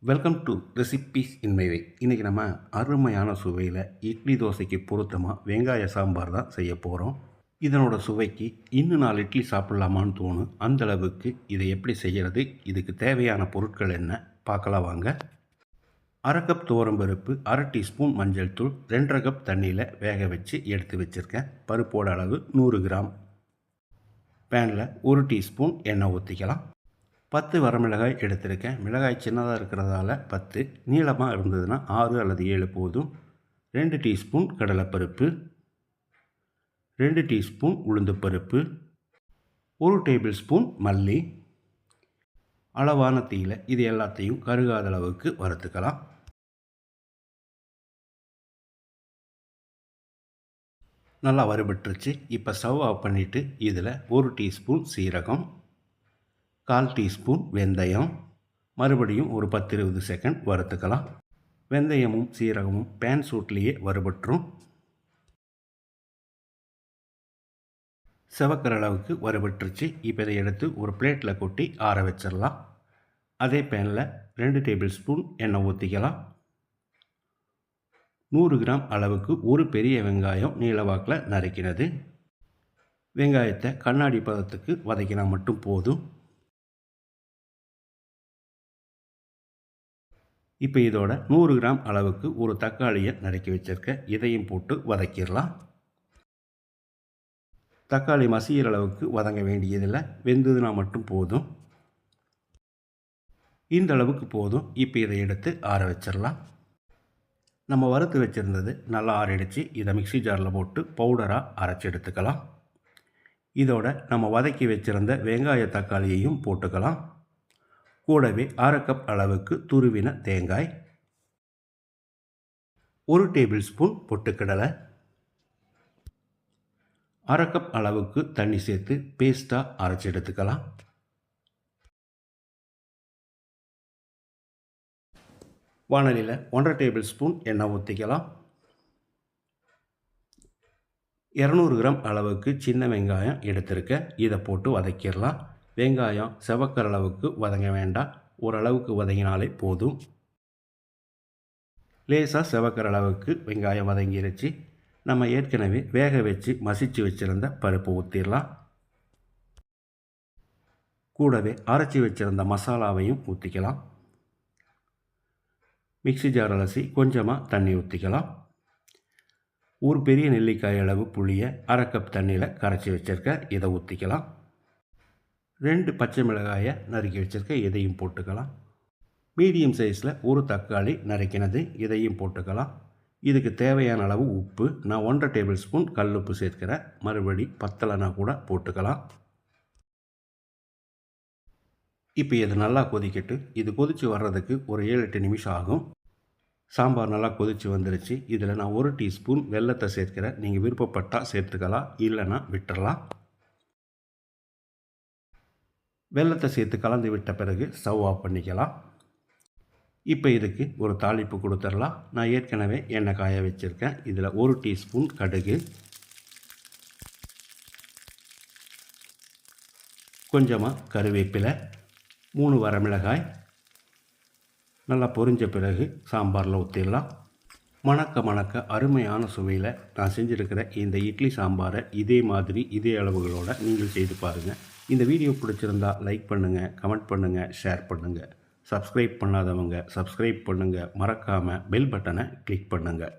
Welcome to recipes in my way. இன்றைக்கி நம்ம அருமையான சுவையில் இட்லி தோசைக்கு பொருத்தமாக வெங்காய சாம்பார் தான் செய்ய போகிறோம். இதனோட சுவைக்கு இன்னும் 4 இட்லி சாப்பிட்லாமான்னு தோணும். அந்தளவுக்கு இதை எப்படி செய்கிறது, இதுக்கு தேவையான பொருட்கள் என்ன பார்க்கலாம் வாங்க. 1/2 கப் துவரம்பருப்பு, 1/2 டீஸ்பூன் மஞ்சள் தூள், 2.5 கப் தண்ணியில் வேக வச்சு எடுத்து வச்சுருக்கேன். பருப்போட அளவு 100 கிராம். பேனில் 1 டீஸ்பூன் எண்ணெய் ஊற்றிக்கலாம். 10 வரமிளகாய் எடுத்திருக்கேன். மிளகாய் சின்னதாக இருக்கிறதால 10, நீளமாக இருந்ததுன்னா 6 அல்லது 7 போதும். 2 டீஸ்பூன் கடலைப்பருப்பு, 2 டீஸ்பூன் உளுந்துப்பருப்பு, 1 டேபிள் ஸ்பூன் மல்லி. அளவான தீயில் இது எல்லாத்தையும் கருகாத அளவுக்கு வறுத்துக்கலாம். நல்லா வறுபட்டுருச்சு. இப்போ ஸ்டவ் ஆஃப் பண்ணிவிட்டு இதில் 1 டீஸ்பூன் சீரகம், 1/4 டீஸ்பூன் வெந்தயம், மறுபடியும் ஒரு 10-20 செகண்ட் வறுத்துக்கலாம். வெந்தயமும் சீரகமும் பேன் சூட்லேயே வறுபட்டுரும். செவக்கிற அளவுக்கு வறுபட்டுருச்சு. இப்போ இதை எடுத்து ஒரு பிளேட்டில் கொட்டி ஆற வச்சிடலாம். அதே பேனில் 2 டேபிள் ஸ்பூன் எண்ணெய் ஊற்றிக்கலாம். 100 கிராம் அளவுக்கு ஒரு பெரிய வெங்காயம் நீளவாக்கில் நறுக்கினது. வெங்காயத்தை கண்ணாடி பதத்துக்கு வதக்கினா மட்டும் போதும். இப்போ இதோட 100 கிராம் அளவுக்கு ஒரு தக்காளியை நறுக்கி வச்சுருக்கேன். இதையும் போட்டு வதக்கிடலாம். தக்காளி மசிகிற அளவுக்கு வதங்க வேண்டியதில்லை, வெந்ததுனா மட்டும் போதும். இந்த அளவுக்கு போதும். இப்போ இதை எடுத்து ஆற வச்சிடலாம். நம்ம வறுத்து வச்சுருந்தது நல்லா ஆறிடுச்சு. இதை மிக்சி ஜாரில் போட்டு பவுடராக அரைச்சி எடுத்துக்கலாம். இதோட நம்ம வதக்கி வச்சுருந்த வெங்காய தக்காளியையும் போட்டுக்கலாம். கூடவே 1/2 கப் அளவுக்கு துருவின தேங்காய், 1 டேபிள் ஸ்பூன் பொட்டுக்கடலை, 1/2 கப் அளவுக்கு தண்ணி சேர்த்து பேஸ்ட்டாக அரைச்சி எடுத்துக்கலாம். வாணலியில் 1/2 டேபிள் ஸ்பூன் எண்ணெய் ஊற்றிக்கலாம். 200 கிராம் அளவுக்கு சின்ன வெங்காயம் எடுத்திருக்கேன். இதை போட்டு வதக்கிடலாம். வெங்காயம் செவக்கிற அளவுக்கு வதங்க வேண்டாம், ஓரளவுக்கு வதங்கினாலே போதும். லேசாக செவக்கிற அளவுக்கு வெங்காயம் வதங்கிருச்சு. நம்ம ஏற்கனவே வேக வச்சு மசிச்சு வச்சுருந்த பருப்பு ஊற்றிடலாம். கூடவே அரைச்சி வச்சுருந்த மசாலாவையும் ஊற்றிக்கலாம். மிக்சி ஜார் அலசி கொஞ்சமாக தண்ணி ஊற்றிக்கலாம். ஒரு பெரிய நெல்லிக்காய் அளவு புளியை 1/2 கப் தண்ணியில் கரைச்சி வச்சுருக்கேன். இதை ஊற்றிக்கலாம். 2 பச்சை மிளகாயை நறுக்கி வச்சுருக்கேன். இதையும் போட்டுக்கலாம். மீடியம் சைஸில் ஒரு தக்காளி நறுக்கினது, இதையும் போட்டுக்கலாம். இதுக்கு தேவையான அளவு உப்பு. நான் 1/2 டேபிள் ஸ்பூன் கல் உப்பு சேர்க்கிறேன். மறுபடி பத்தலைனா கூட போட்டுக்கலாம். இப்போ இது நல்லா கொதிக்கட்டு. இது கொதித்து வர்றதுக்கு ஒரு 7-8 நிமிஷம் ஆகும். சாம்பார் நல்லா கொதித்து வந்துருச்சு. இதில் நான் 1 டீஸ்பூன் வெல்லத்தை சேர்க்கிறேன். நீங்கள் விருப்பப்பட்டால் சேர்த்துக்கலாம், இல்லைன்னா விட்டுறலாம். வெல்லத்தை சேர்த்து கலந்து விட்ட பிறகு ஸ்டவ் ஆஃப் பண்ணிக்கலாம். இப்போ இதுக்கு ஒரு தாளிப்பு கொடுத்துடலாம். நான் ஏற்கனவே எண்ணெய் காய வச்சுருக்கேன். இதில் 1 டீஸ்பூன் கடுகு, கொஞ்சமாக கருவேப்பிலை, 3 வரமிளகாய் நல்லா பொரிஞ்ச பிறகு சாம்பாரில் ஊற்றிடலாம். மணக்க அருமையான சுவையில் நான் செஞ்சுருக்கிற இந்த இட்லி சாம்பாரை இதே மாதிரி இதே அளவுகளோடு நீங்கள் செய்து பாருங்கள். இந்த வீடியோ பிடிச்சிருந்தா லைக் பண்ணுங்கள், கமெண்ட் பண்ணுங்கள், ஷேர் பண்ணுங்கள். சப்ஸ்கிரைப் பண்ணாதவங்க சப்ஸ்கிரைப் பண்ணுங்கள். மறக்காமல் பெல் பட்டனை கிளிக் பண்ணுங்கள்.